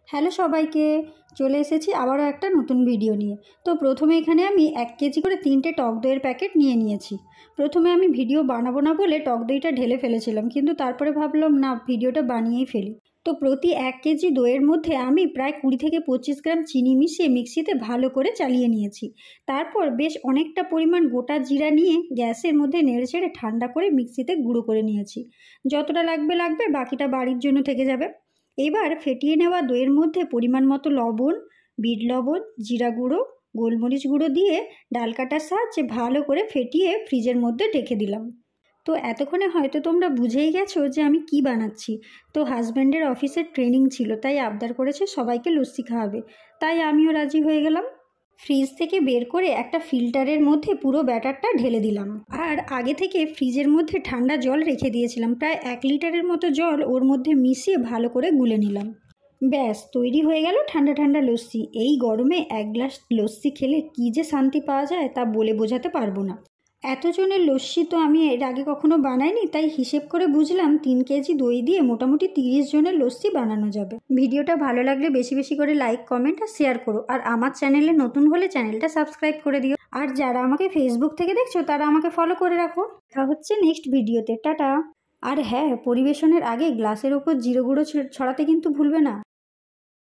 Hello সবাইকে, চলে এসেছি আবারও একটা নতুন ভিডিও নিয়ে। তো প্রথমে এখানে আমি 1 কেজি করে 3টে টক দইয়ের প্যাকেট নিয়ে নিয়েছি। প্রথমে আমি ভিডিও বানাবো না বলে টক দইটা ঢেলে ফেলেছিলাম, কিন্তু তারপরে ভাবলাম না, ভিডিওটা বানিয়েই ফেলি। তো প্রতি 1 কেজি দইয়ের মধ্যে আমি প্রায় 20 থেকে 25 গ্রাম চিনি মিশিয়ে মিক্সিতে ভালো করে চালিয়ে নিয়েছি। তারপর বেশ অনেকটা পরিমাণ গোটা জিরা নিয়ে গ্যাসের মধ্যে নেড়ে ছেড়ে ঠান্ডা করে মিক্সিতে গুঁড়ো করে নিয়েছি। যতটা লাগবে, বাকিটা বাড়ির জন্য থেকে যাবে। এবার ফেটিয়ে নেওয়া দইয়ের মধ্যে পরিমাণ মতো লবণ, বিট লবণ, জিরা গুঁড়ো, গোলমরিচ গুঁড়ো দিয়ে ডাল কাটার সাহায্যে ভালো করে ফেটিয়ে ফ্রিজের মধ্যে রেখে দিলাম। তো এতক্ষণে হয়তো তোমরা বুঝেই গেছো যে আমি কি বানাচ্ছি। তো হাজব্যান্ডের অফিসের ট্রেনিং ছিল, তাই আবদার করেছে সবাইকে লস্যি খাওয়াবে, তাই আমিও রাজি হয়ে গেলাম। ফ্রিজ থেকে বের করে একটা ফিল্টারের মধ্যে পুরো ব্যাটারটা ঢেলে দিলাম। আর আগে থেকে ফ্রিজের মধ্যে ঠান্ডা জল রেখে দিয়েছিলাম, প্রায় 1 লিটারের মতো জল ওর মধ্যে মিশিয়ে ভালো করে গুলে নিলাম। ব্যাস তৈরি হয়ে গেল ঠান্ডা ঠান্ডা লস্যি। এই গরমে 1 গ্লাস লস্যি খেলে কী যে শান্তি পাওয়া যায় তা বলে বোঝাতে পারবো না। এতজনের লস্যি তো আমি এর আগে কখনো বানাইনি, তাই হিসেব করে বুঝলাম 3 কেজি দই দিয়ে মোটামুটি 30 জনের লস্যি বানানো যাবে। ভিডিওটা ভালো লাগলে বেশি বেশি করে লাইক, কমেন্ট আর শেয়ার করো। আর আমার চ্যানেলে নতুন হলে চ্যানেলটা সাবস্ক্রাইব করে দিও। আর যারা আমাকে ফেসবুক থেকে দেখছো তারা আমাকে ফলো করে রাখো। দেখা হচ্ছে নেক্সট ভিডিওতে। টাটা। আর হ্যাঁ, পরিবেশনের আগে গ্লাসের ওপর জিরে গুঁড়ো ছড়াতে কিন্তু ভুলবে না।